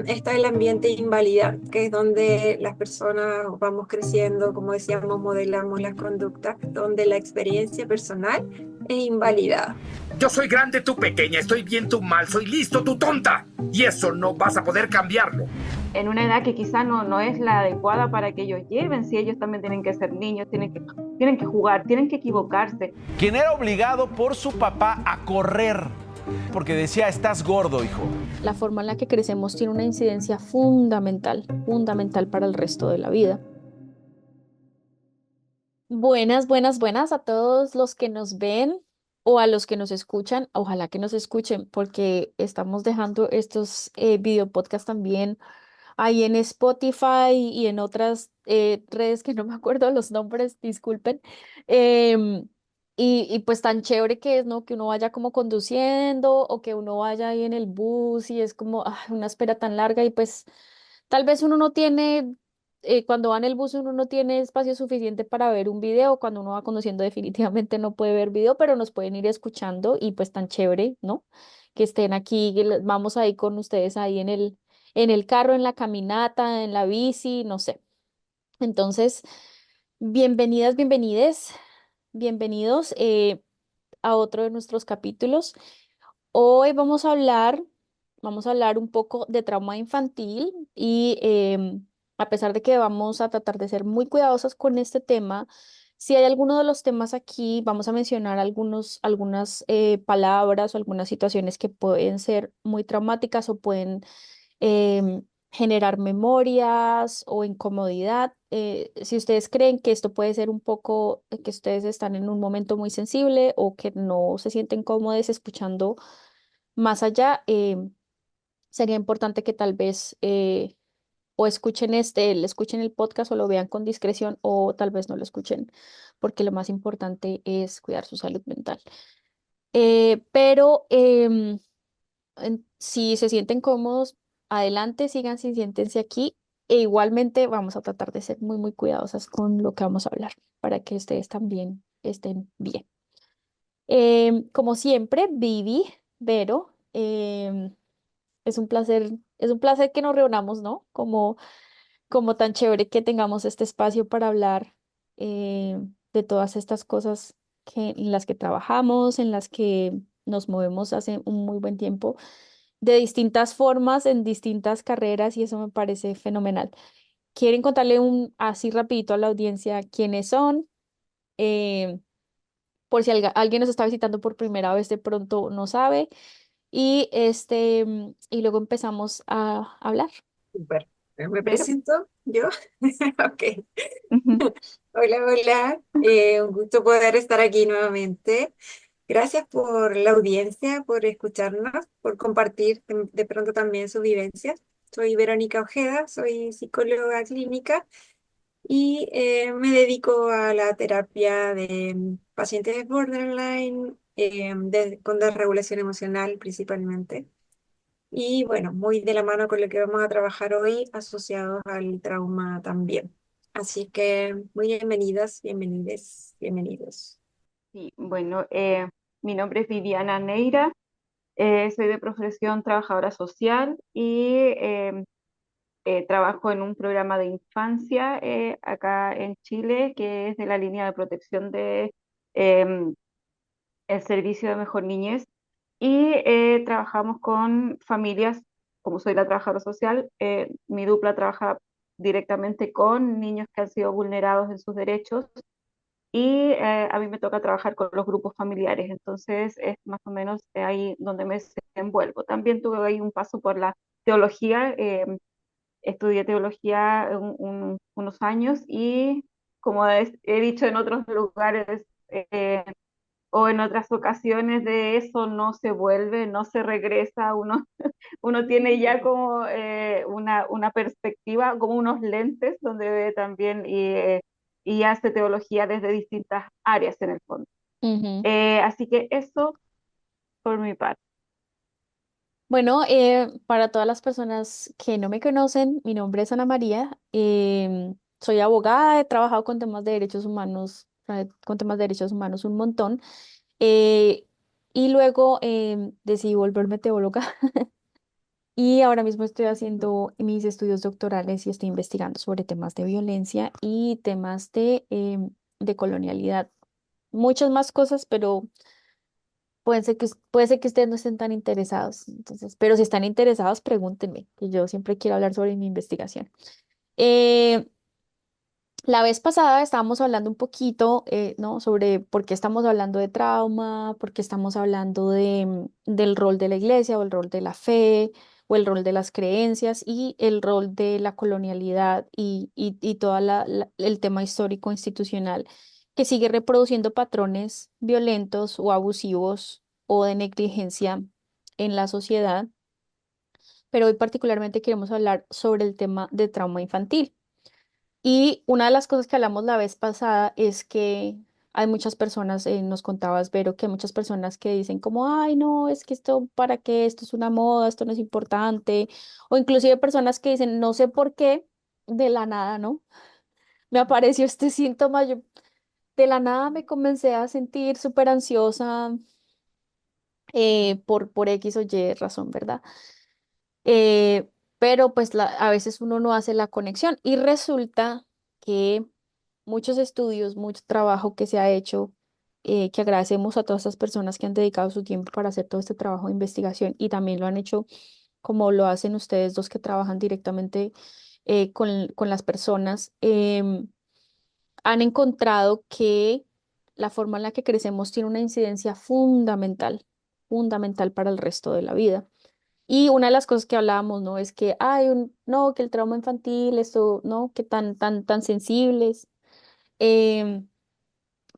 Está el ambiente invalidar, que es donde las personas vamos creciendo, como decíamos, modelamos las conductas, donde la experiencia personal es invalidada. Yo soy grande, tú pequeña, estoy bien, tú mal, soy listo, tú tonta. Y eso no vas a poder cambiarlo. En una edad que quizá no es la adecuada para que ellos lleven, si ellos también tienen que ser niños, tienen que jugar, tienen que equivocarse. Quien era obligado por su papá a correr, porque decía, estás gordo, hijo. La forma en la que crecemos tiene una incidencia fundamental, fundamental para el resto de la vida. Buenas, buenas, buenas a todos los que nos ven o a los que nos escuchan. Ojalá que nos escuchen porque estamos dejando estos video podcast también ahí en Spotify y en otras redes que no me acuerdo los nombres, disculpen. Em, y pues tan chévere que es, ¿no? Que uno vaya como conduciendo o que uno vaya ahí en el bus y es como una espera tan larga y pues tal vez uno no tiene, cuando va en el bus uno no tiene espacio suficiente para ver un video, cuando uno va conduciendo definitivamente no puede ver video, pero nos pueden ir escuchando y pues tan chévere, ¿no? Que estén aquí, vamos ahí con ustedes ahí en el carro, en la caminata, en la bici, no sé. Entonces, bienvenidas, bienvenides, bienvenidos a otro de nuestros capítulos. Hoy vamos a hablar un poco de trauma infantil y a pesar de que vamos a tratar de ser muy cuidadosas con este tema, si hay alguno de los temas aquí, vamos a mencionar algunas palabras o algunas situaciones que pueden ser muy traumáticas o pueden generar memorias o incomodidad. Si ustedes creen que esto puede ser un poco, que ustedes están en un momento muy sensible o que no se sienten cómodos escuchando más allá, sería importante que tal vez o escuchen el podcast o lo vean con discreción o tal vez no lo escuchen, porque lo más importante es cuidar su salud mental. Pero si se sienten cómodos, adelante, sigan, siéntense aquí. E igualmente vamos a tratar de ser muy, muy cuidadosas con lo que vamos a hablar para que ustedes también estén bien. Como siempre, Vivi, Vero, es un placer que nos reunamos, ¿no? Como tan chévere que tengamos este espacio para hablar eh, de todas estas cosas en las que trabajamos, en las que nos movemos hace un muy buen tiempo, de distintas formas, en distintas carreras, y eso me parece fenomenal. ¿Quieren contarle así rapidito a la audiencia quiénes son? Eh, por si alguien nos está visitando por primera vez, de pronto no sabe. Y luego empezamos a hablar. Super. ¿Me Pero, presento yo? Ok. ujú. Hola, hola. Un gusto poder estar aquí nuevamente. Gracias por la audiencia, por escucharnos, por compartir de pronto también sus vivencias. Soy Verónica Ojeda, soy psicóloga clínica y me dedico a la terapia de pacientes borderline, con desregulación emocional principalmente. Y bueno, muy de la mano con lo que vamos a trabajar hoy, asociados al trauma también. Así que muy bienvenidas, bienvenides, bienvenidos. Sí, bueno, mi nombre es Viviana Neira, soy de profesión trabajadora social y trabajo en un programa de infancia acá en Chile, que es de la línea de protección de el Servicio de Mejor Niñez. Y trabajamos con familias, como soy la trabajadora social, mi dupla trabaja directamente con niños que han sido vulnerados en sus derechos y a mí me toca trabajar con los grupos familiares, entonces es más o menos ahí donde me desenvuelvo. También tuve ahí un paso por la teología, estudié teología unos años y como he dicho en otros lugares o en otras ocasiones, de eso no se vuelve, no se regresa, uno tiene ya como una perspectiva, como unos lentes donde ve también y hace teología desde distintas áreas en el fondo. Ujú. Así que eso por mi parte. Bueno, para todas las personas que no me conocen, mi nombre es Ana María. Soy abogada, he trabajado con temas de derechos humanos, con temas de derechos humanos un montón. eh, y luego decidí volverme teóloga. Y ahora mismo estoy haciendo mis estudios doctorales y estoy investigando sobre temas de violencia y temas de colonialidad. Muchas más cosas, pero puede ser que ustedes no estén tan interesados. Entonces, pero si están interesados, pregúntenme, que yo siempre quiero hablar sobre mi investigación. Eh, la vez pasada estábamos hablando un poquito, ¿no? Sobre por qué estamos hablando de trauma, por qué estamos hablando del rol de la iglesia o el rol de la fe o el rol de las creencias y el rol de la colonialidad y todo el tema histórico institucional que sigue reproduciendo patrones violentos o abusivos o de negligencia en la sociedad. Pero hoy particularmente queremos hablar sobre el tema de trauma infantil. Y una de las cosas que hablamos la vez pasada es que hay muchas personas, nos contabas, Vero, que hay muchas personas que dicen como, ay, no, es que esto, ¿para qué? Esto es una moda, esto no es importante. O inclusive personas que dicen, no sé por qué, de la nada, ¿no? Me apareció este síntoma, yo de la nada me comencé a sentir súper ansiosa por X o Y razón, ¿verdad? Eh, pero pues a veces uno no hace la conexión y resulta que muchos estudios, mucho trabajo que se ha hecho, que agradecemos a todas estas personas que han dedicado su tiempo para hacer todo este trabajo de investigación y también lo han hecho como lo hacen ustedes dos que trabajan directamente con las personas, han encontrado que la forma en la que crecemos tiene una incidencia fundamental, fundamental para el resto de la vida. Y una de las cosas que hablábamos, ¿no? Es que hay no, que el trauma infantil, esto, ¿no? Que tan sensibles. Em,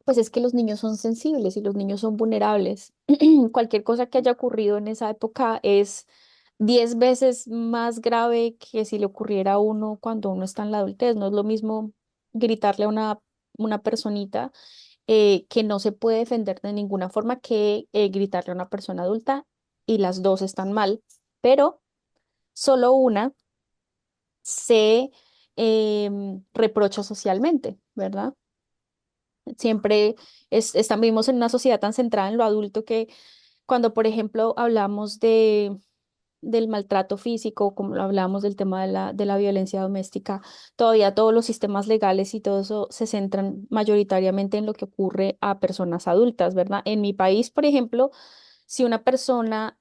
pues es que los niños son sensibles y los niños son vulnerables. Cualquier cosa que haya ocurrido en esa época es 10 veces más grave que si le ocurriera a uno cuando uno está en la adultez. No es lo mismo gritarle a una personita que no se puede defender de ninguna forma que gritarle a una persona adulta y las dos están mal, pero solo una se reprocha socialmente, ¿verdad? Siempre vivimos en una sociedad tan centrada en lo adulto que cuando, por ejemplo, hablamos del maltrato físico, como lo hablamos del tema de la violencia doméstica, todavía todos los sistemas legales y todo eso se centran mayoritariamente en lo que ocurre a personas adultas, ¿verdad? En mi país, por ejemplo, si una persona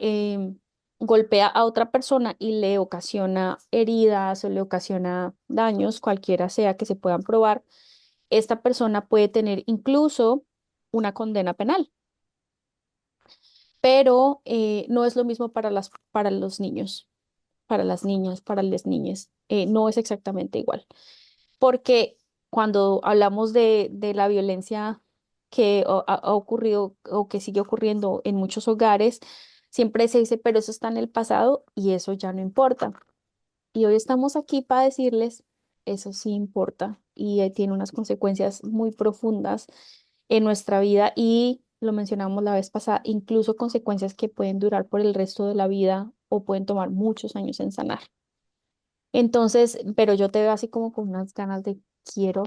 golpea a otra persona y le ocasiona heridas o le ocasiona daños, cualquiera sea que se puedan probar, esta persona puede tener incluso una condena penal, pero no es lo mismo para los niños, para las niñas, para las niñas. No es exactamente igual, porque cuando hablamos de la violencia que ha ocurrido o que sigue ocurriendo en muchos hogares, siempre se dice, pero eso está en el pasado y eso ya no importa. Y hoy estamos aquí para decirles, eso sí importa y tiene unas consecuencias muy profundas en nuestra vida y lo mencionamos la vez pasada, incluso consecuencias que pueden durar por el resto de la vida o pueden tomar muchos años en sanar. Entonces, pero yo te veo así como con unas ganas de quiero.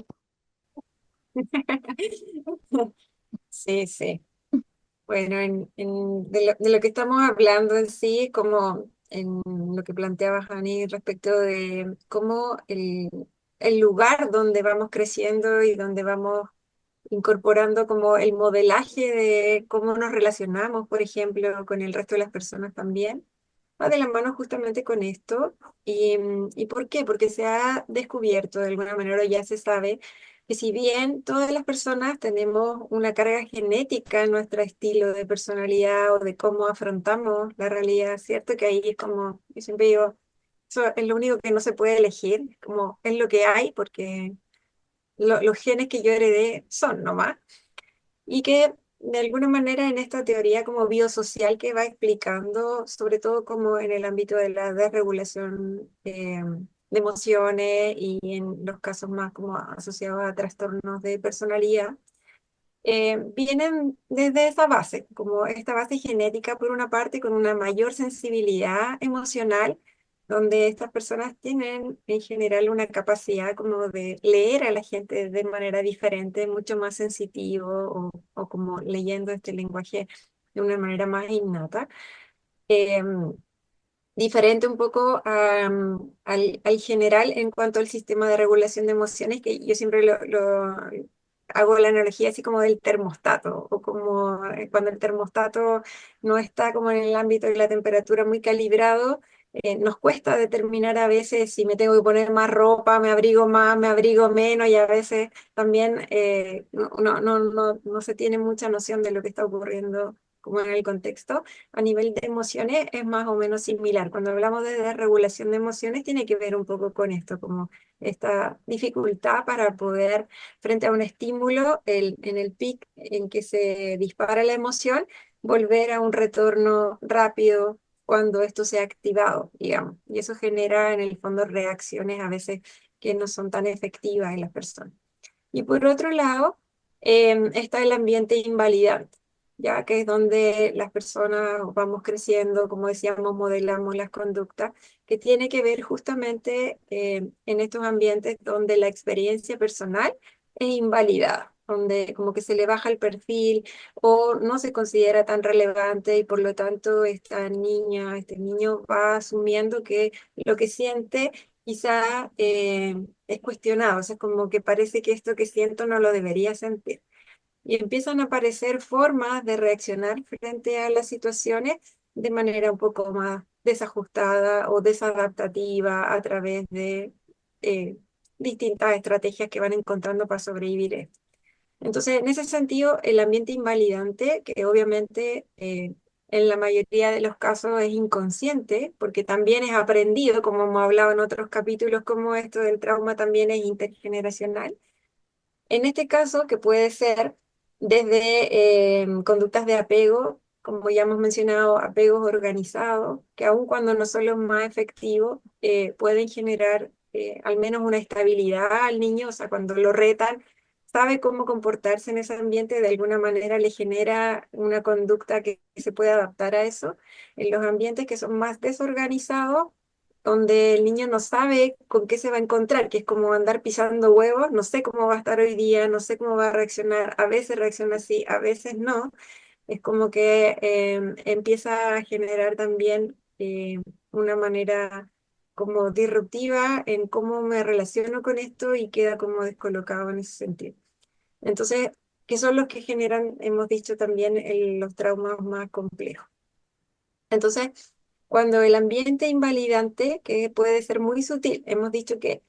Sí, sí. Bueno, de lo que estamos hablando en sí, como en lo que planteaba Jani respecto de cómo el lugar donde vamos creciendo y donde vamos incorporando como el modelaje de cómo nos relacionamos, por ejemplo, con el resto de las personas también, va de la mano justamente con esto. ¿Y por qué? Porque se ha descubierto de alguna manera, o ya se sabe, que si bien todas las personas tenemos una carga genética en nuestro estilo de personalidad o de cómo afrontamos la realidad, ¿cierto? Que ahí es como, yo siempre digo, eso es lo único que no se puede elegir, como es lo que hay, porque los genes que yo heredé son nomás y que de alguna manera en esta teoría como biosocial que va explicando, sobre todo como en el ámbito de la desregulación de emociones y en los casos más como asociados a trastornos de personalidad, vienen desde esa base, como esta base genética por una parte, con una mayor sensibilidad emocional, donde estas personas tienen en general una capacidad como de leer a la gente de manera diferente, mucho más sensitivo o como leyendo este lenguaje de una manera más innata. diferente un poco al general en cuanto al sistema de regulación de emociones, que yo siempre lo hago la analogía así como del termostato, o como cuando el termostato no está como en el ámbito de la temperatura muy calibrado. Nos cuesta determinar a veces si me tengo que poner más ropa, me abrigo más, me abrigo menos, y a veces también no se tiene mucha noción de lo que está ocurriendo como en el contexto. A nivel de emociones es más o menos similar. Cuando hablamos de regulación de emociones tiene que ver un poco con esto, como esta dificultad para poder, frente a un estímulo, en el pic en que se dispara la emoción, volver a un retorno rápido cuando esto se ha activado, digamos. Y eso genera en el fondo reacciones a veces que no son tan efectivas en las personas. Y por otro lado, está el ambiente invalidante, ya que es donde las personas vamos creciendo, como decíamos, modelamos las conductas, que tiene que ver justamente en estos ambientes donde la experiencia personal es invalidada, donde como que se le baja el perfil o no se considera tan relevante, y por lo tanto esta niña, este niño va asumiendo que lo que siente quizá es cuestionado, o sea, como que parece que esto que siento no lo debería sentir. Y empiezan a aparecer formas de reaccionar frente a las situaciones de manera un poco más desajustada o desadaptativa a través de eh, distintas estrategias que van encontrando para sobrevivir esto. Entonces, en ese sentido, el ambiente invalidante, que obviamente en la mayoría de los casos es inconsciente, porque también es aprendido, como hemos hablado en otros capítulos, como esto del trauma también es intergeneracional. En este caso, que puede ser desde conductas de apego, como ya hemos mencionado, apegos organizados, que aun cuando no son los más efectivos, pueden generar al menos una estabilidad al niño, o sea, cuando lo retan, sabe cómo comportarse en ese ambiente, de alguna manera le genera una conducta que se puede adaptar a eso. En los ambientes que son más desorganizados, donde el niño no sabe con qué se va a encontrar, que es como andar pisando huevos, no sé cómo va a estar hoy día, no sé cómo va a reaccionar, a veces reacciona así, a veces no, es como que empieza a generar también una manera como disruptiva en cómo me relaciono con esto, y queda como descolocado en ese sentido. Entonces, ¿qué son los que generan, hemos dicho también, los traumas más complejos? Entonces, cuando el ambiente invalidante, que puede ser muy sutil, hemos dicho que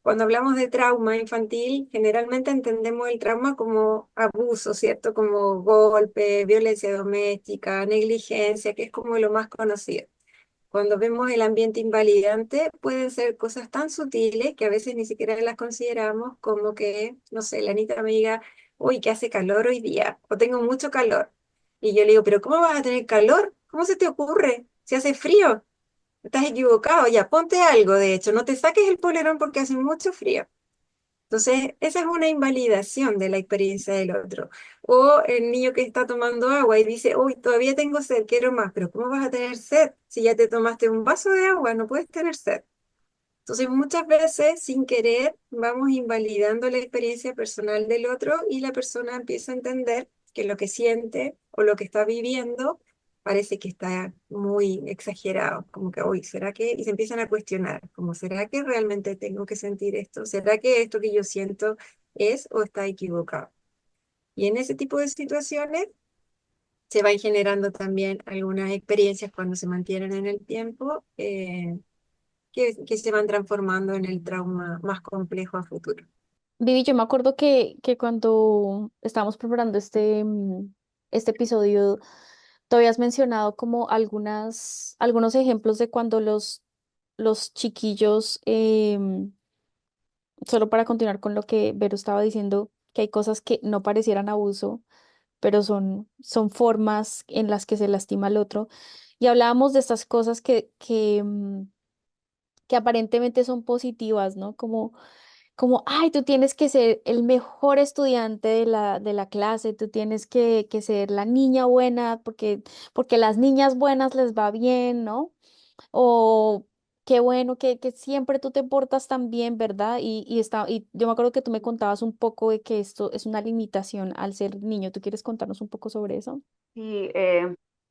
cuando hablamos de trauma infantil, generalmente entendemos el trauma como abuso, ¿cierto? Como golpe, violencia doméstica, negligencia, que es como lo más conocido. Cuando vemos el ambiente invalidante, pueden ser cosas tan sutiles que a veces ni siquiera las consideramos, como que, no sé, la Anita me diga, uy, que hace calor hoy día, o tengo mucho calor. Y yo le digo, pero ¿cómo vas a tener calor? ¿Cómo se te ocurre? Si hace frío, estás equivocado, ya ponte algo, de hecho, no te saques el polerón porque hace mucho frío. Entonces, esa es una invalidación de la experiencia del otro. O el niño que está tomando agua y dice, uy, todavía tengo sed, quiero más, pero ¿cómo vas a tener sed si ya te tomaste un vaso de agua? No puedes tener sed. Entonces, muchas veces, sin querer, vamos invalidando la experiencia personal del otro, y la persona empieza a entender que lo que siente o lo que está viviendo parece que está muy exagerado, como que, uy, ¿será que? Y se empiezan a cuestionar, como, ¿será que realmente tengo que sentir esto? ¿Será que esto que yo siento es o está equivocado? Y en ese tipo de situaciones se van generando también algunas experiencias cuando se mantienen en el tiempo, que se van transformando en el trauma más complejo a futuro. Vivi, yo me acuerdo que cuando estábamos preparando este episodio, tú habías mencionado como algunos ejemplos de cuando los chiquillos, solo para continuar con lo que Vero estaba diciendo, que hay cosas que no parecieran abuso, pero son formas en las que se lastima al otro. Y hablábamos de estas cosas que aparentemente son positivas, ¿no? Como, ay, tú tienes que ser el mejor estudiante de la clase, tú tienes que ser la niña buena, porque las niñas buenas les va bien, ¿no? O qué bueno que siempre tú te portas tan bien, ¿verdad? Y yo me acuerdo que tú me contabas un poco de que esto es una limitación al ser niño. ¿Tú quieres contarnos un poco sobre eso? Sí,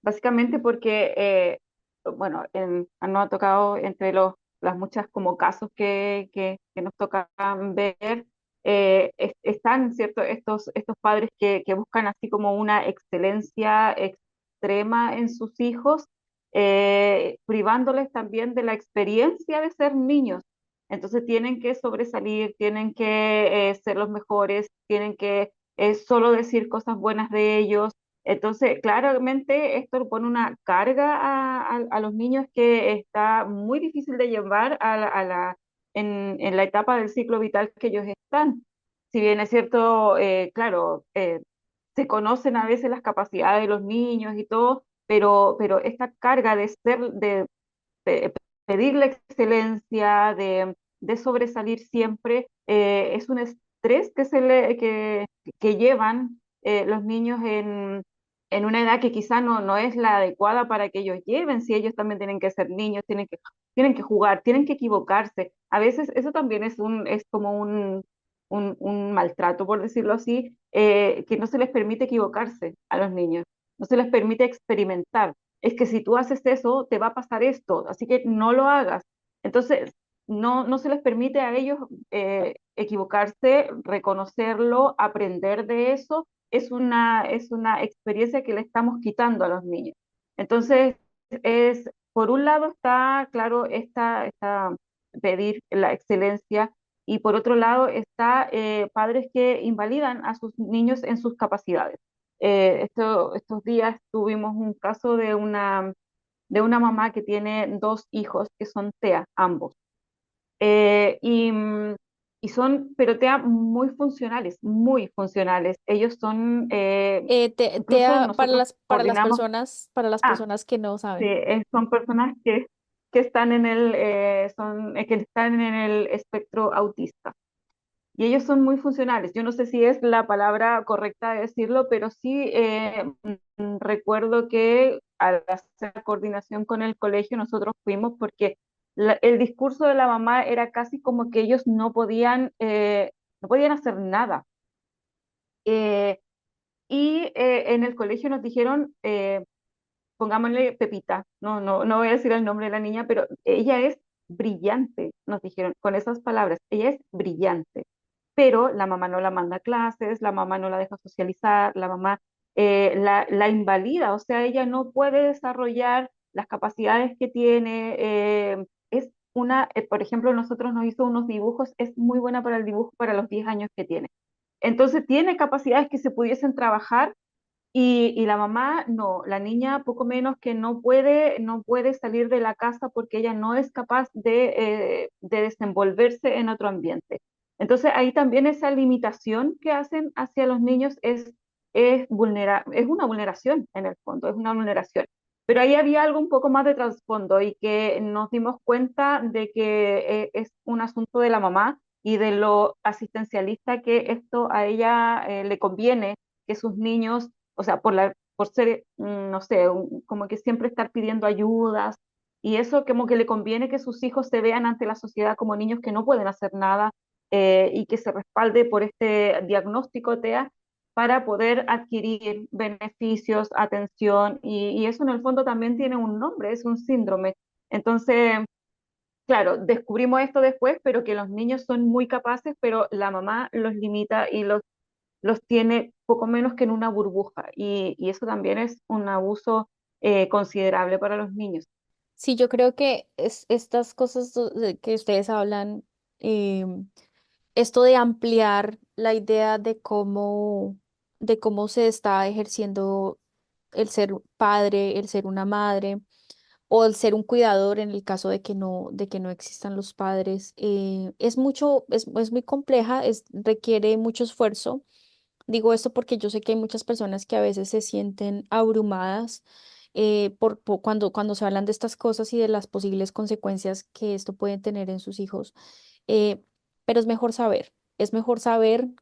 básicamente porque bueno, nos ha tocado entre las muchas como casos que nos tocan ver, están, ¿cierto? Estos padres que buscan así como una excelencia extrema en sus hijos, privándoles también de la experiencia de ser niños. Entonces tienen que sobresalir, tienen que ser los mejores, tienen que solo decir cosas buenas de ellos. Entonces, claramente esto le pone una carga a los niños que está muy difícil de llevar en la etapa del ciclo vital que ellos están. Si bien es cierto, claro, se conocen a veces las capacidades de los niños y todo, pero esta carga de pedir la excelencia, de sobresalir siempre, es un estrés que llevan los niños en una edad que quizá no es la adecuada para que ellos lleven, si ellos también tienen que ser niños, tienen que jugar, tienen que equivocarse. A veces eso también es como un maltrato, por decirlo así, que no se les permite equivocarse a los niños, no se les permite experimentar. Es que si tú haces eso, te va a pasar esto, así que no lo hagas. Entonces, no se les permite a ellos equivocarse, reconocerlo, aprender de eso. Es una experiencia que le estamos quitando a los niños. Entonces, por un lado está, claro, pedir la excelencia, y por otro lado está padres que invalidan a sus niños en sus capacidades. Estos días tuvimos un caso de una mamá que tiene dos hijos que son TEA, ambos. Eh, y, mm, y son, pero TEA muy funcionales, muy funcionales. Ellos son, incluso nosotros coordinamos, para las ah, personas que no sí, saben. son personas que están que están en el espectro autista. Y ellos son muy funcionales. Yo no sé si es la palabra correcta de decirlo, pero sí recuerdo que al hacer coordinación con el colegio nosotros fuimos porque el discurso de la mamá era casi como que ellos no podían hacer nada. Eh, en el colegio nos dijeron, pongámosle Pepita, no voy a decir el nombre de la niña, pero ella es brillante, nos dijeron con esas palabras, ella es brillante, pero la mamá no la manda a clases, la mamá no la deja socializar, la mamá la invalida, o sea, ella no puede desarrollar las capacidades que tiene. Por ejemplo, nosotros nos hizo unos dibujos, es muy buena para el dibujo para los 10 años que tiene. Entonces tiene capacidades que se pudiesen trabajar, y la mamá, no, la niña poco menos que no puede salir de la casa porque ella no es capaz de desenvolverse en otro ambiente. Entonces ahí también esa limitación que hacen hacia los niños es una vulneración en el fondo, es una vulneración. Pero ahí había algo un poco más de trasfondo y que nos dimos cuenta de que es un asunto de la mamá y de lo asistencialista que esto a ella le conviene, que sus niños, o sea, por ser, no sé, como que siempre estar pidiendo ayudas, y eso como que le conviene que sus hijos se vean ante la sociedad como niños que no pueden hacer nada, y que se respalde por este diagnóstico TEA para poder adquirir beneficios, atención, y eso en el fondo también tiene un nombre, es un síndrome. Entonces, claro, descubrimos esto después, pero que los niños son muy capaces, pero la mamá los limita y los tiene poco menos que en una burbuja, y eso también es un abuso considerable para los niños. Sí, yo creo que estas cosas que ustedes hablan, esto de ampliar la idea de cómo se está ejerciendo el ser padre, el ser una madre o el ser un cuidador en el caso de que no existan los padres, es mucho, es muy compleja, requiere mucho esfuerzo. Digo esto porque yo sé que hay muchas personas que a veces se sienten abrumadas cuando se hablan de estas cosas y de las posibles consecuencias que esto puede tener en sus hijos. Eh, pero es mejor saber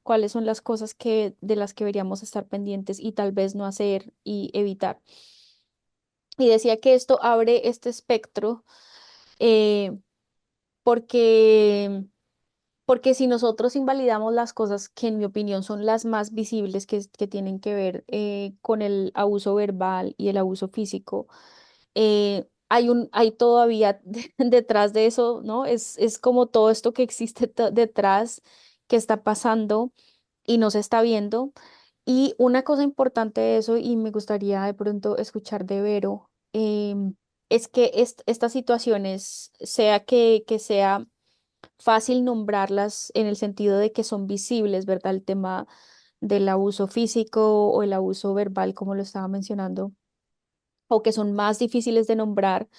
cuáles son las cosas de las que deberíamos estar pendientes y tal vez no hacer y evitar. Y decía que esto abre este espectro eh, porque porque si nosotros invalidamos las cosas que en mi opinión son las más visibles que tienen que ver con el abuso verbal y el abuso físico, hay todavía detrás de eso, ¿no? Es como todo esto que existe detrás, que está pasando y no se está viendo. Y una cosa importante de eso, y me gustaría de pronto escuchar de Vero, es que estas situaciones, sea que sea fácil nombrarlas en el sentido de que son visibles, ¿verdad? El tema del abuso físico o el abuso verbal, como lo estaba mencionando, o que son más difíciles de nombrar,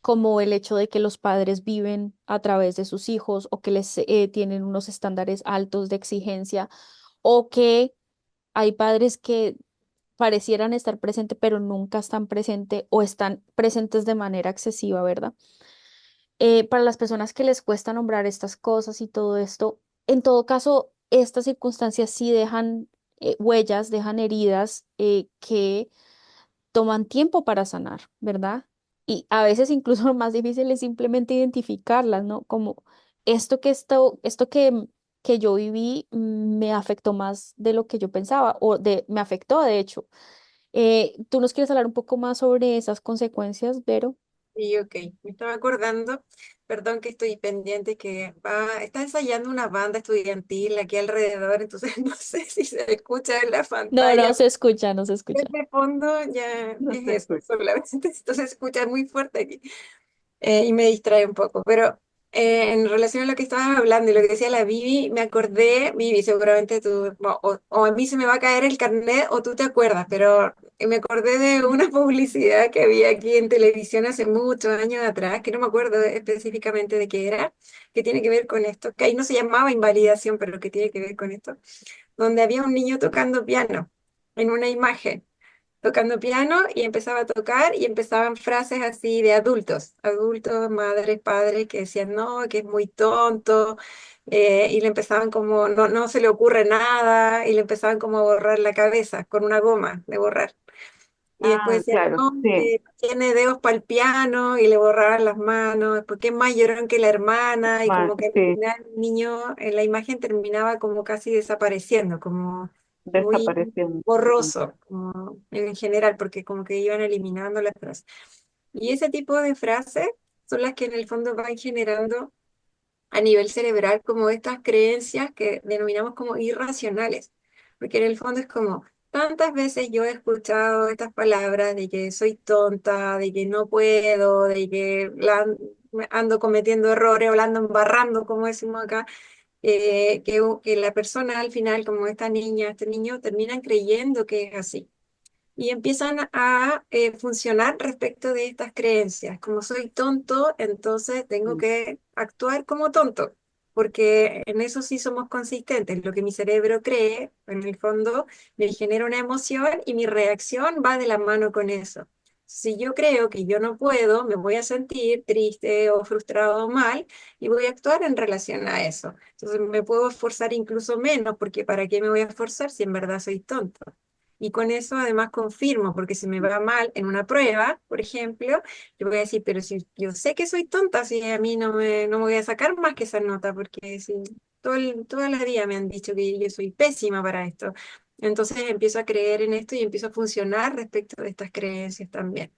como el hecho de que los padres viven a través de sus hijos o que les tienen unos estándares altos de exigencia, o que hay padres que parecieran estar presentes, pero nunca están presentes o están presentes de manera excesiva, ¿verdad? Para las personas que les cuesta nombrar estas cosas y todo esto, en todo caso, estas circunstancias sí dejan huellas, dejan heridas que toman tiempo para sanar, ¿verdad? Y a veces incluso lo más difícil es simplemente identificarlas, ¿no? Como esto que yo viví me afectó más de lo que yo pensaba me afectó, de hecho. ¿Tú nos quieres hablar un poco más sobre esas consecuencias, Vero? Sí, ok. Me estaba acordando, perdón que estoy pendiente, está ensayando una banda estudiantil aquí alrededor, entonces no sé si se escucha en la No, no pantalla. se escucha, no se escucha. De fondo ya No es sé, eso, solamente. Entonces se escucha muy fuerte aquí. Y me distrae un poco. Pero en relación a lo que estabas hablando y lo que decía la Vivi, me acordé, Vivi, seguramente tú, o a mí se me va a caer el carnet o tú te acuerdas, pero me acordé de una publicidad que había aquí en televisión hace muchos años atrás, que no me acuerdo específicamente de qué era, que tiene que ver con esto, que ahí no se llamaba invalidación, pero que tiene que ver con esto, donde había un niño tocando piano en una imagen tocando piano y empezaba a tocar y empezaban frases así de adultos, adultos, madres, padres que decían no, que es muy tonto y le empezaban como, no, no se le ocurre nada y le empezaban como a borrar la cabeza con una goma de borrar. Y Ah, después decían, claro, no, sí, que tiene dedos para el piano y le borraban las manos, porque es más llorón que la hermana y como que al sí, final el niño en la imagen terminaba como casi desapareciendo, como muy desapareciendo. borroso como en general, porque como que iban eliminando las frases. Y ese tipo de frases son las que en el fondo van generando a nivel cerebral como estas creencias que denominamos como irracionales, porque en el fondo es como tantas veces yo he escuchado estas palabras de que soy tonta, de que no puedo, de que ando cometiendo errores o la ando embarrando, como decimos acá, que la persona al final, como esta niña, este niño, terminan creyendo que es así y empiezan a funcionar respecto de estas creencias. Como soy tonto, entonces tengo Mm, que actuar como tonto, porque en eso sí somos consistentes. Lo que mi cerebro cree, en el fondo, me genera una emoción y mi reacción va de la mano con eso. Si yo creo que yo no puedo, me voy a sentir triste o frustrado o mal y voy a actuar en relación a eso. Entonces me puedo esforzar incluso menos, porque ¿para qué me voy a esforzar si en verdad soy tonto? Y con eso además confirmo, porque si me va mal en una prueba, por ejemplo, yo voy a decir, pero si yo sé que soy tonta, si a mí no me voy a sacar más que esa nota, porque si toda la vida me han dicho que yo soy pésima para esto. Entonces empiezo a creer en esto y empiezo a funcionar respecto de estas creencias también.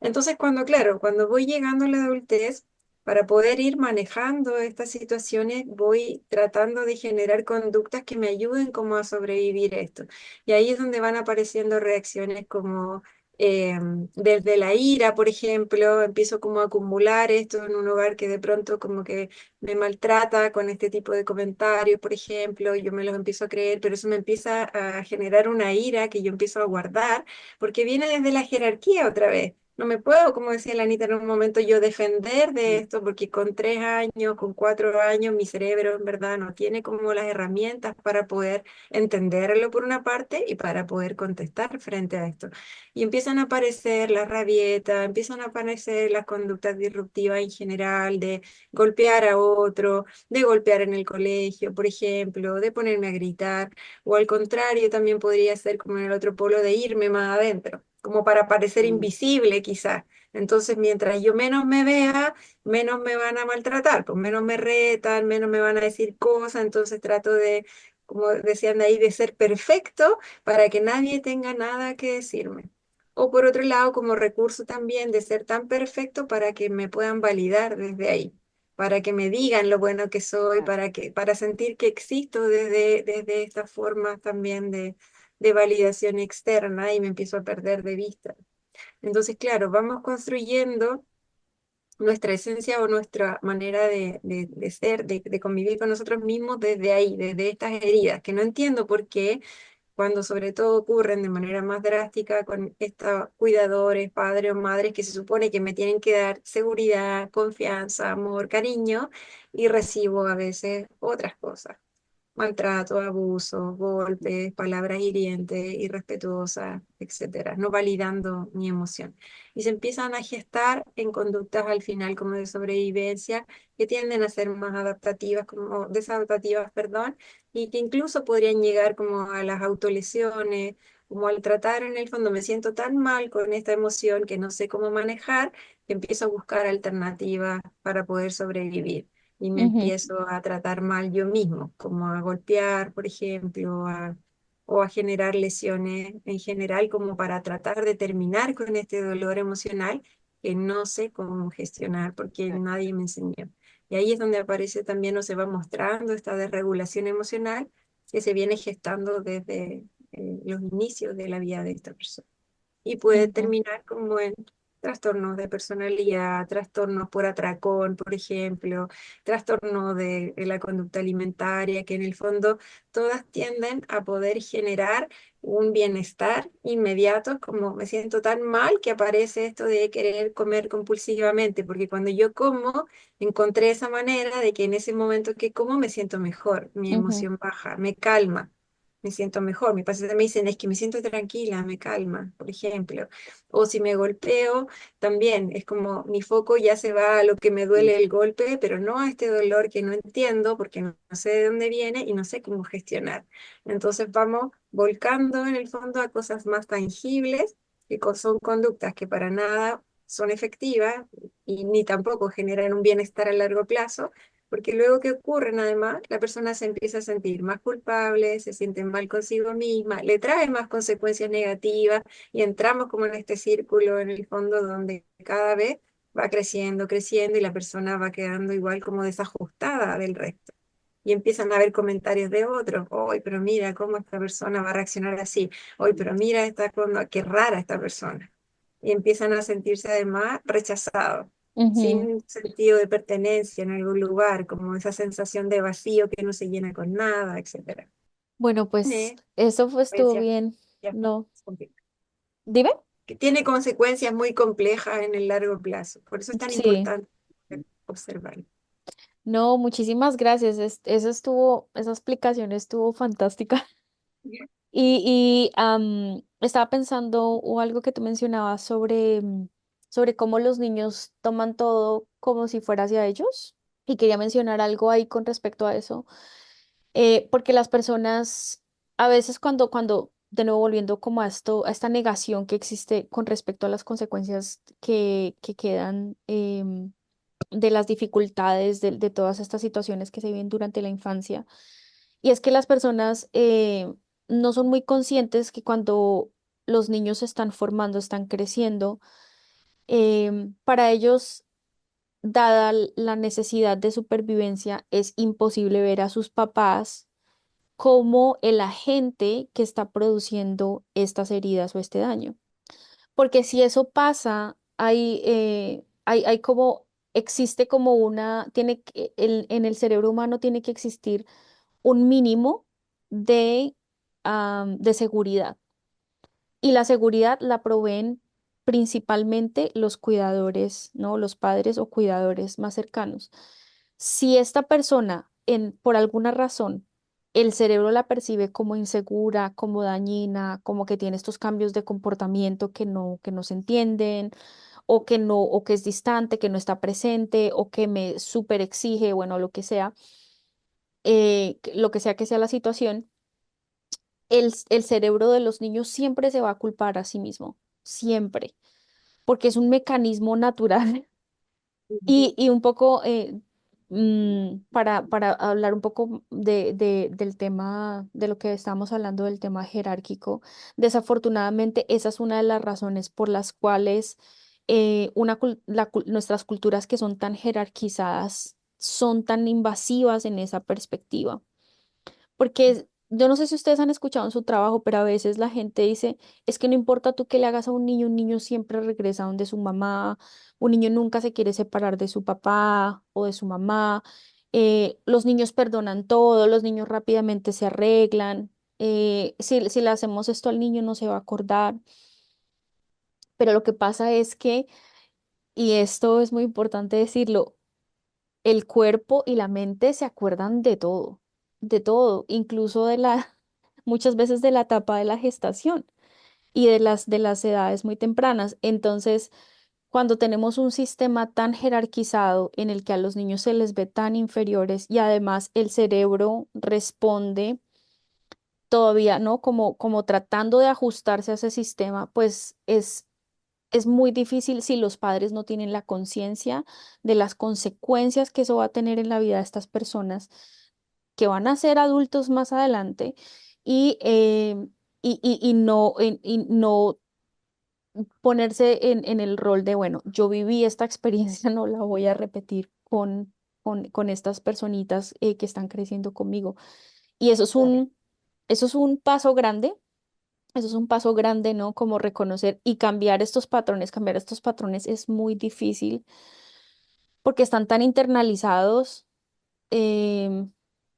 Entonces, claro, cuando voy llegando a la adultez, para poder ir manejando estas situaciones, voy tratando de generar conductas que me ayuden como a sobrevivir esto. Y ahí es donde van apareciendo reacciones como desde la ira, por ejemplo, empiezo como a acumular esto en un hogar que de pronto como que me maltrata con este tipo de comentarios, por ejemplo, y yo me los empiezo a creer, pero eso me empieza a generar una ira que yo empiezo a guardar, porque viene desde la jerarquía otra vez. No me puedo, como decía la Anita en un momento, yo defender de mm, esto porque con 3 años, con 4 años, mi cerebro en verdad no tiene como las herramientas para poder entenderlo por una parte y para poder contestar frente a esto. Y empiezan a aparecer las rabietas, empiezan a aparecer las conductas disruptivas en general, de golpear a otro, de golpear en el colegio, por ejemplo, de ponerme a gritar, o al contrario, también podría ser como en el otro polo de irme más adentro como para parecer mm, invisible quizás. Entonces, mientras yo menos me vea, menos me van a maltratar, pues menos me retan, menos me van a decir cosas, entonces trato de, como decían de ahí, de ser perfecto para que nadie tenga nada que decirme. o por otro lado como recurso también de ser tan perfecto para que me puedan validar desde ahí, para que me digan lo bueno que soy, Claro. para sentir que existo desde esta forma también de validación externa y me empiezo a perder de vista. Entonces, claro, vamos construyendo nuestra esencia o nuestra manera de ser, de convivir con nosotros mismos desde ahí, desde estas heridas, que no entiendo por qué, cuando sobre todo ocurren de manera más drástica con estos cuidadores, padres o madres que se supone que me tienen que dar seguridad, confianza, amor, cariño, y recibo a veces otras cosas. Maltrato, abuso, golpes, palabras hirientes, irrespetuosas, etcétera, no validando mi emoción. Y se empiezan a gestar en conductas al final como de sobrevivencia que tienden a ser más adaptativas, como desadaptativas, perdón, y que incluso podrían llegar como a las autolesiones, como al tratar en el fondo me siento tan mal con esta emoción que no sé cómo manejar, que empiezo a buscar alternativas para poder sobrevivir y me Ujú, empiezo a tratar mal yo mismo, como a golpear, por ejemplo, o a generar lesiones en general, como para tratar de terminar con este dolor emocional que no sé cómo gestionar porque nadie me enseñó. Y ahí es donde aparece también o se va mostrando esta desregulación emocional que se viene gestando desde los inicios de la vida de esta persona y puede ujú, terminar como en trastornos de personalidad, trastornos por atracón, por ejemplo, trastornos de la conducta alimentaria, que en el fondo todas tienden a poder generar un bienestar inmediato, como me siento tan mal que aparece esto de querer comer compulsivamente, porque cuando yo como, encontré esa manera de que en ese momento que como me siento mejor, mi ujú, emoción baja, me calma. Me siento mejor. Mis pacientes me dicen, es que me siento tranquila, me calma, por ejemplo. O si me golpeo, también es como mi foco ya se va a lo que me duele el golpe, pero no a este dolor que no entiendo porque no sé de dónde viene y no sé cómo gestionar. Entonces vamos volcando en el fondo a cosas más tangibles, que son conductas que para nada son efectivas y ni tampoco generan un bienestar a largo plazo, porque luego que ocurren, además, la persona se empieza a sentir más culpable, se siente mal consigo misma, le trae más consecuencias negativas y entramos como en este círculo en el fondo donde cada vez va creciendo, creciendo y la persona va quedando igual como desajustada del resto. Y empiezan a haber comentarios de otros, hoy, pero mira cómo esta persona va a reaccionar así, hoy, pero mira qué rara esta persona. Y empiezan a sentirse además rechazados, ujú. sin sentido de pertenencia en algún lugar, como esa sensación de vacío que no se llena con nada, etcétera. Bueno, pues Eh, eso fue, estuvo consecuencias bien. ya, No, es complicado. dime. Que tiene consecuencias muy complejas en el largo plazo. Por eso es tan Sí, importante observarlo. no, muchísimas gracias. Eso estuvo, esa explicación estuvo fantástica. Estaba pensando o algo que tú mencionabas sobre, sobre cómo los niños toman todo como si fuera hacia ellos. Y quería mencionar algo ahí con respecto a eso. Porque las personas, a veces de nuevo volviendo como a esto, a esta negación que existe con respecto a las consecuencias que quedan de las dificultades de todas estas situaciones que se viven durante la infancia. Y es que las personas no son muy conscientes que cuando los niños se están formando, están creciendo, para ellos, dada la necesidad de supervivencia, es imposible ver a sus papás como el agente que está produciendo estas heridas o este daño. Porque si eso pasa, hay como, existe como en el cerebro humano tiene que existir un mínimo de, de seguridad. Y la seguridad la proveen principalmente los cuidadores, ¿no? Los padres o cuidadores más cercanos. Si esta persona, por alguna razón, el cerebro la percibe como insegura, como dañina, como que tiene estos cambios de comportamiento que no se entienden, o que no, o que es distante, que no está presente, o que me super exige, bueno, lo que sea, lo que sea la situación, el cerebro de los niños siempre se va a culpar a sí mismo, siempre, porque es un mecanismo natural. Ujú. Y un poco para hablar un poco del tema, de lo que estamos hablando del tema jerárquico. Desafortunadamente, esa es una de las razones por las cuales nuestras culturas que son tan jerarquizadas son tan invasivas en esa perspectiva. Porque yo no sé si ustedes han escuchado en su trabajo, pero a veces la gente dice, es que no importa tú qué le hagas a un niño siempre regresa donde su mamá, un niño nunca se quiere separar de su papá o de su mamá, los niños perdonan todo, los niños rápidamente se arreglan, si le hacemos esto al niño no se va a acordar, pero lo que pasa es que, y esto es muy importante decirlo, el cuerpo y la mente se acuerdan de todo, incluso muchas veces de la etapa de la gestación y de las edades muy tempranas. Entonces, cuando tenemos un sistema tan jerarquizado en el que a los niños se les ve tan inferiores y además el cerebro responde todavía, ¿no? Como tratando de ajustarse a ese sistema, pues es muy difícil si los padres no tienen la conciencia de las consecuencias que eso va a tener en la vida de estas personas que van a ser adultos más adelante y, y no ponerse en el rol de, bueno, yo viví esta experiencia, no la voy a repetir con estas personitas que están creciendo conmigo. Y eso es un paso grande. Eso es un paso grande, ¿no? Como reconocer y cambiar estos patrones. Cambiar estos patrones es muy difícil porque están tan internalizados. em,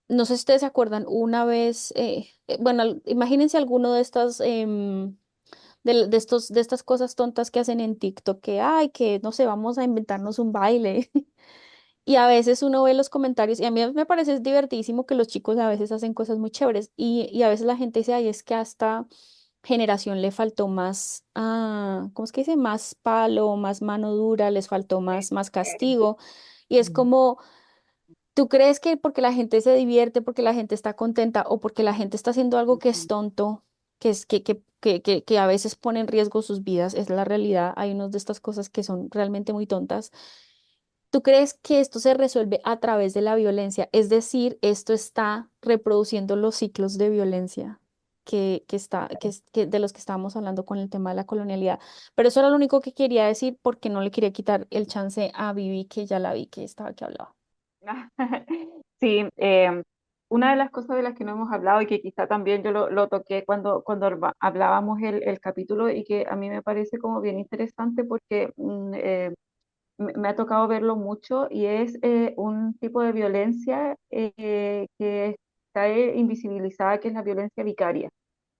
no sé si ustedes se acuerdan una vez, bueno, imagínense alguno de estas cosas tontas que hacen en TikTok, que, ay, que no sé, vamos a inventarnos un baile. Y a veces uno ve los comentarios, y a mí me parece divertidísimo que los chicos a veces hacen cosas muy chéveres, y a veces la gente dice, ay, es que a esta generación le faltó más, ¿cómo es que dice? Más palo, más mano dura, les faltó más castigo. Y es como, ¿tú crees que porque la gente se divierte, porque la gente está contenta o porque la gente está haciendo algo que es tonto, que a veces pone en riesgo sus vidas? Es la realidad. Hay unas de estas cosas que son realmente muy tontas. ¿Tú crees que esto se resuelve a través de la violencia? Es decir, esto está reproduciendo los ciclos de violencia de los que estábamos hablando con el tema de la colonialidad. Pero eso era lo único que quería decir porque no le quería quitar el chance a Vivi, que ya la vi que estaba que hablaba. Sí, una de las cosas de las que no hemos hablado y que quizá también yo lo toqué cuando hablábamos el capítulo y que a mí me parece como bien interesante porque me ha tocado verlo mucho y es un tipo de violencia que está invisibilizada, que es la violencia vicaria,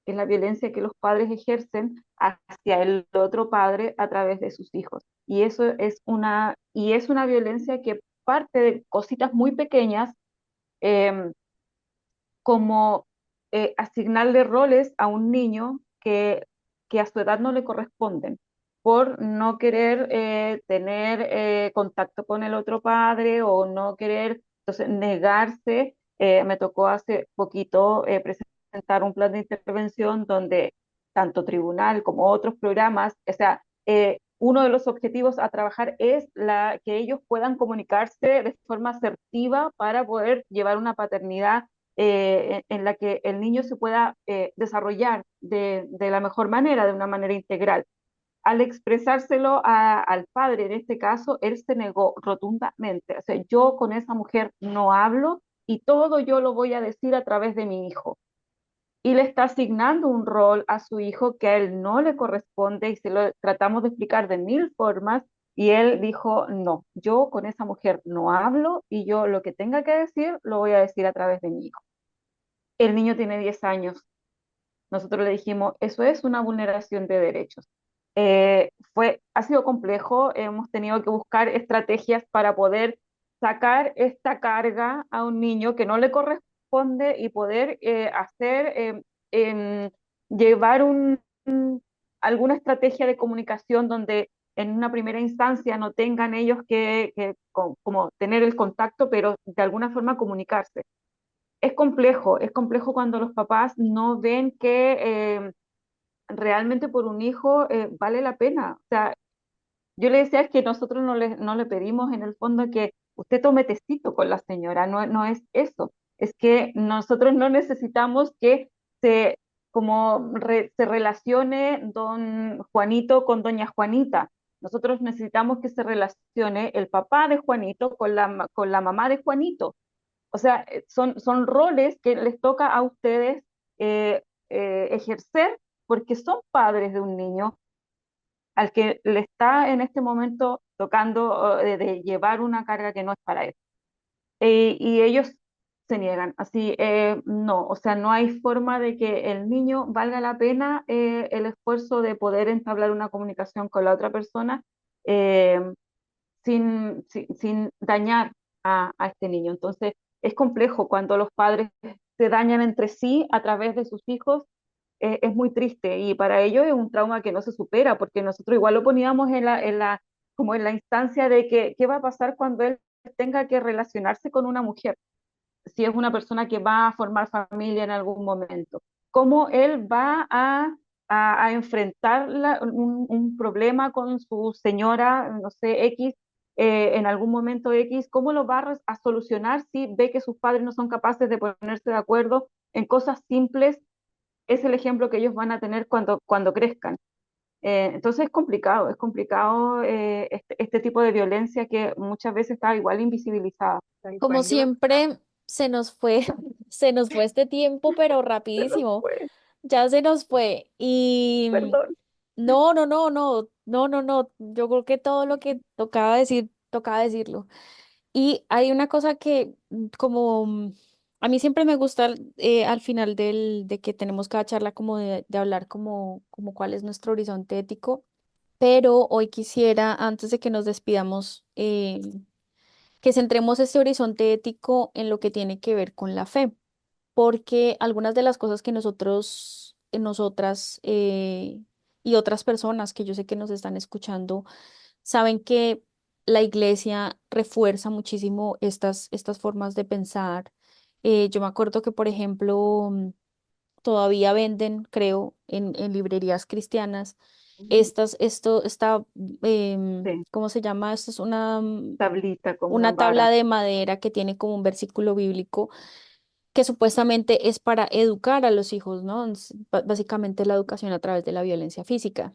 que es la violencia que los padres ejercen hacia el otro padre a través de sus hijos. Y es una violencia que parte de cositas muy pequeñas, eh, como asignarle roles a un niño que a su edad no le corresponden, por no querer tener contacto con el otro padre o no querer, entonces, negarse. Me tocó hace poquito presentar un plan de intervención donde tanto tribunal como otros programas, o sea, uno de los objetivos a trabajar es que ellos puedan comunicarse de forma asertiva para poder llevar una paternidad en la que el niño se pueda desarrollar de la mejor manera, de una manera integral. Al expresárselo al padre, en este caso, él se negó rotundamente. O sea, yo con esa mujer no hablo y todo yo lo voy a decir a través de mi hijo. Y le está asignando un rol a su hijo que a él no le corresponde y se lo tratamos de explicar de mil formas y él dijo, no, yo con esa mujer no hablo y yo lo que tenga que decir lo voy a decir a través de mi hijo. El niño tiene 10 años. Nosotros le dijimos, eso es una vulneración de derechos. Ha sido complejo, hemos tenido que buscar estrategias para poder sacar esta carga a un niño que no le corresponde y poder em, llevar alguna estrategia de comunicación donde en una primera instancia no tengan ellos como tener el contacto, pero de alguna forma comunicarse. Es complejo cuando los papás no ven que realmente por un hijo vale la pena. O sea, yo le decía que nosotros no le pedimos en el fondo que usted tome tecito con la señora, no, no es eso, es que nosotros no necesitamos que se, se relacione don Juanito con doña Juanita. Nosotros necesitamos que se relacione el papá de Juanito con con la mamá de Juanito. O sea, son roles que les toca a ustedes ejercer porque son padres de un niño al que le está en este momento tocando de llevar una carga que no es para él. Y ellos se niegan. Así, no, o sea, no hay forma de que el niño valga la pena el esfuerzo de poder entablar una comunicación con la otra persona eh, sin dañar a este niño. Entonces, es complejo cuando los padres se dañan entre sí a través de sus hijos. Es muy triste y para ellos es un trauma que no se supera porque nosotros igual lo poníamos como en la instancia de que qué va a pasar cuando él tenga que relacionarse con una mujer, si es una persona que va a formar familia en algún momento, cómo él va a enfrentar un problema con su señora, no sé, X, en algún momento X, cómo lo va a solucionar si ve que sus padres no son capaces de ponerse de acuerdo en cosas simples. Es el ejemplo que ellos van a tener cuando crezcan. Entonces es complicado este tipo de violencia que muchas veces está igual invisibilizada. Tal Como cual. siempre, se nos fue, se nos fue este tiempo, pero Se nos rapidísimo. fue, Ya se nos fue. Y perdón. no, no, no, no, no, no, no. Yo creo que todo lo que tocaba decir, tocaba decirlo. Y hay una cosa que como a mí siempre me gusta al final de que tenemos cada charla como de hablar como cuál es nuestro horizonte ético, pero hoy quisiera, antes de que nos despidamos, que centremos este horizonte ético en lo que tiene que ver con la fe, porque algunas de las cosas que nosotros, nosotras y otras personas que yo sé que nos están escuchando, saben que la iglesia refuerza muchísimo estas formas de pensar. Yo me acuerdo que, por ejemplo, todavía venden, creo, en librerías cristianas, Sí, ¿cómo se llama? Esto es tablita como una una tabla vara. de madera que tiene como un versículo bíblico que supuestamente es para educar a los hijos, ¿no? Es básicamente la educación a través de la violencia física.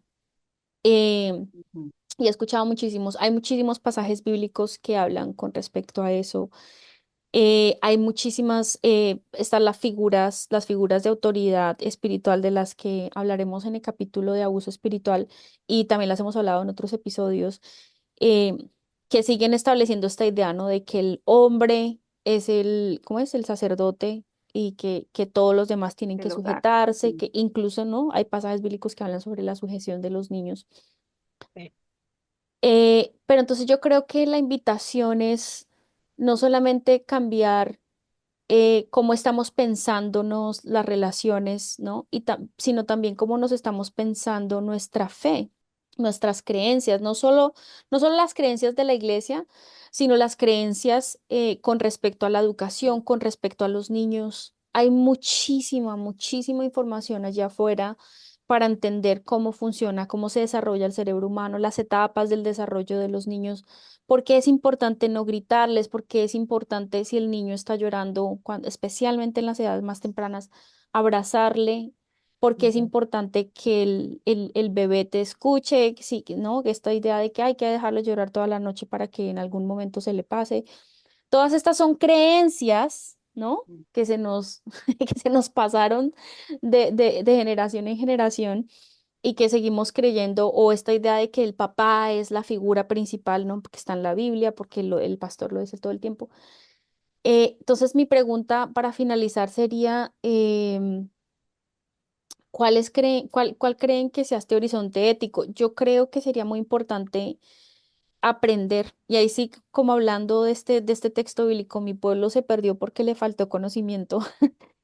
Eh, Ujú. y he escuchado muchísimos, hay muchísimos pasajes bíblicos que hablan con respecto a eso. Hay muchísimas, están las figuras de autoridad espiritual de las que hablaremos en el capítulo de abuso espiritual y también las hemos hablado en otros episodios, eh, que siguen estableciendo esta idea, ¿no? De que el hombre es ¿cómo es? El sacerdote y que todos los demás tienen que El hogar. sujetarse, Mm. que incluso, ¿no? Hay pasajes bíblicos que hablan sobre la sujeción de los niños. Sí. Pero entonces yo creo que la invitación es no solamente cambiar cómo estamos pensándonos las relaciones, ¿no? Sino también cómo nos estamos pensando nuestra fe, nuestras creencias, no solo las creencias de la iglesia, sino las creencias con respecto a la educación, con respecto a los niños. Hay muchísima, muchísima información allá afuera para entender cómo funciona, cómo se desarrolla el cerebro humano, las etapas del desarrollo de los niños. ¿Por qué es importante no gritarles? ¿Por qué es importante si el niño está llorando, especialmente en las edades más tempranas, abrazarle? ¿Por qué es Ujú. importante que el bebé te escuche? Sí, ¿no? Que esta idea de que hay que dejarlo llorar toda la noche para que en algún momento se le pase. Todas estas son creencias, ¿no? Que se nos pasaron de generación en generación y que seguimos creyendo, o esta idea de que el papá es la figura principal, ¿no? Porque está en la Biblia, porque el pastor lo dice todo el tiempo. Entonces, mi pregunta para finalizar sería, ¿cuál creen que sea este horizonte ético? Yo creo que sería muy importante aprender, y ahí sí, como hablando de este texto bíblico, mi pueblo se perdió porque le faltó conocimiento.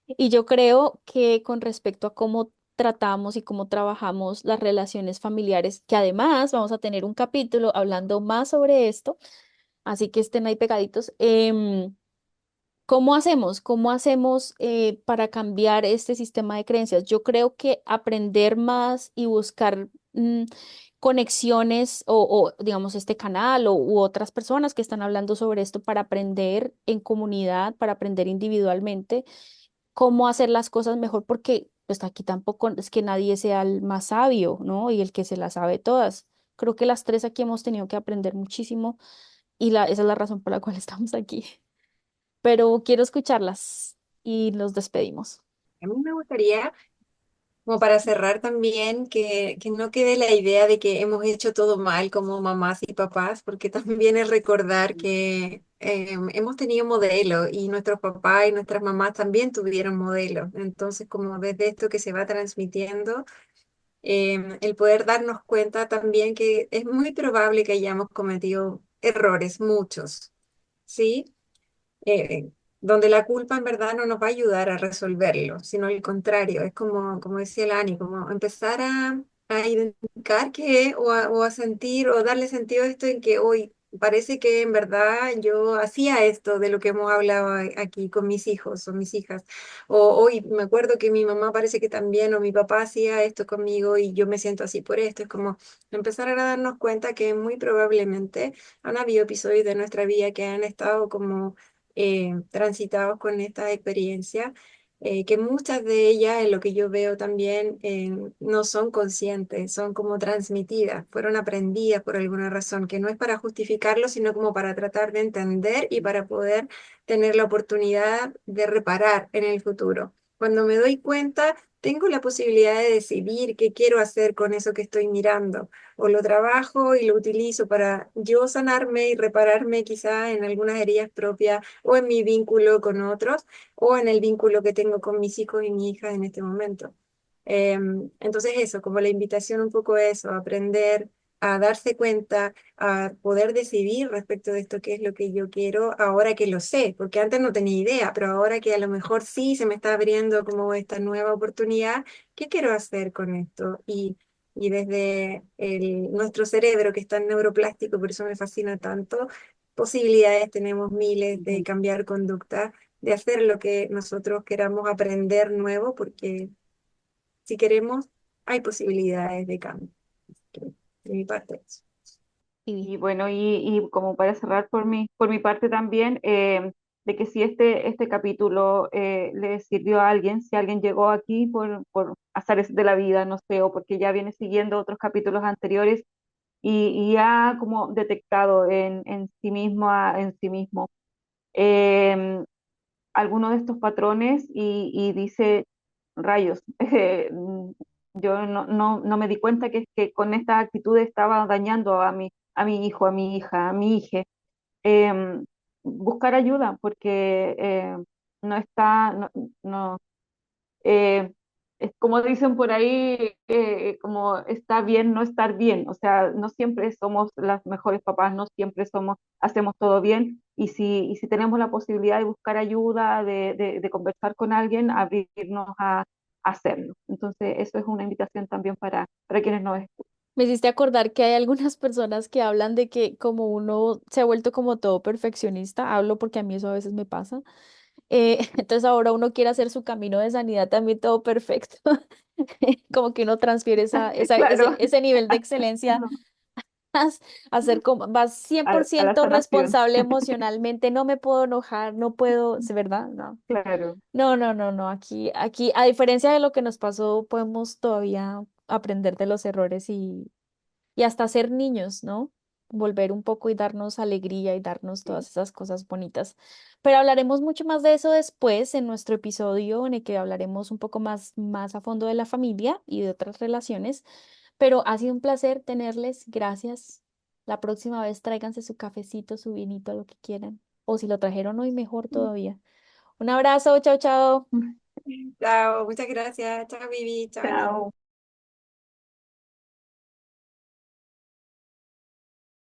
Y yo creo que con respecto a cómo tratamos y cómo trabajamos las relaciones familiares, que además vamos a tener un capítulo hablando más sobre esto, así que estén ahí pegaditos. ¿Cómo hacemos? ¿Cómo hacemos para cambiar este sistema de creencias? Yo creo que aprender más y buscar mm, conexiones o, digamos, este canal u otras personas que están hablando sobre esto para aprender en comunidad, para aprender individualmente cómo hacer las cosas mejor, porque pues aquí tampoco es que nadie sea el más sabio, ¿no? Y el que se las sabe todas. Creo que las tres aquí hemos tenido que aprender muchísimo y esa es la razón por la cual estamos aquí. Pero quiero escucharlas y nos despedimos. A mí me gustaría, como para cerrar también, que no quede la idea de que hemos hecho todo mal como mamás y papás, porque también es recordar que hemos tenido modelos y nuestros papás y nuestras mamás también tuvieron modelos. Entonces, como desde esto que se va transmitiendo, el poder darnos cuenta también que es muy probable que hayamos cometido errores, muchos, ¿sí? eh, donde la culpa en verdad no nos va a ayudar a resolverlo, sino al contrario, es como decía Lani, como empezar a identificar que, o a sentir, o darle sentido a esto en que hoy parece que en verdad yo hacía esto de lo que hemos hablado aquí con mis hijos o mis hijas, o hoy me acuerdo que mi mamá parece que también, o mi papá hacía esto conmigo y yo me siento así por esto, es como empezar a darnos cuenta que muy probablemente han habido episodios de nuestra vida que han estado como transitados con esta experiencia, que muchas de ellas, en lo que yo veo también, no son conscientes, son como transmitidas, fueron aprendidas por alguna razón, que no es para justificarlo, sino como para tratar de entender y para poder tener la oportunidad de reparar en el futuro. Cuando me doy cuenta, tengo la posibilidad de decidir qué quiero hacer con eso que estoy mirando o lo trabajo y lo utilizo para yo sanarme y repararme quizá en algunas heridas propias o en mi vínculo con otros o en el vínculo que tengo con mis hijos y mi hija en este momento. Entonces eso, como la invitación un poco a eso, a aprender, a darse cuenta, a poder decidir respecto de esto, qué es lo que yo quiero ahora que lo sé, porque antes no tenía idea, pero ahora que a lo mejor sí se me está abriendo como esta nueva oportunidad, ¿qué quiero hacer con esto? Y desde nuestro cerebro que es tan neuroplástico, por eso me fascina tanto, posibilidades tenemos miles de Ujú. cambiar conducta, de hacer lo que nosotros queramos aprender nuevo, porque si queremos, hay posibilidades de cambio. De mi parte, eso. Y Y bueno, y como para cerrar por mi parte también, de que si este capítulo le sirvió a alguien, si alguien llegó aquí por azares de la vida, no sé, o porque ya viene siguiendo otros capítulos anteriores y ha como detectado en sí mismo, en sí mismo, eh, alguno de estos patrones y dice, rayos, yo no me di cuenta que, con esta actitud estaba dañando a mi hijo, a mi hija, a mi hija. Buscar ayuda, porque no está, no, eh, es como dicen por ahí, como está bien no estar bien, o sea, no siempre somos las mejores papás, no siempre hacemos todo bien, y si tenemos la posibilidad de buscar ayuda, de conversar con alguien, abrirnos a hacerlo. Entonces, eso es una invitación también para quienes nos escuchan. me hiciste acordar que hay algunas personas que hablan de que como uno se ha vuelto como todo perfeccionista, hablo porque a mí eso a veces me pasa. Entonces ahora uno quiere hacer su camino de sanidad también todo perfecto. Como que uno transfiere Claro, ese nivel de excelencia a ser como, vas cien por a la ciento sanación, responsable emocionalmente, no me puedo enojar, no puedo, ¿es verdad? No. claro. No, no, no, no. Aquí, a diferencia de lo que nos pasó, podemos todavía aprender de los errores y hasta ser niños, ¿no? Volver un poco y darnos alegría y darnos todas esas cosas bonitas. Pero hablaremos mucho más de eso después en nuestro episodio en el que hablaremos un poco más a fondo de la familia y de otras relaciones. Pero ha sido un placer tenerles. Gracias. La próxima vez tráiganse su cafecito, su vinito, lo que quieran. O si lo trajeron hoy, mejor todavía. Un abrazo, chao, chao. Chao, muchas gracias. Chao, Vivi. Chao, Ani. Chao.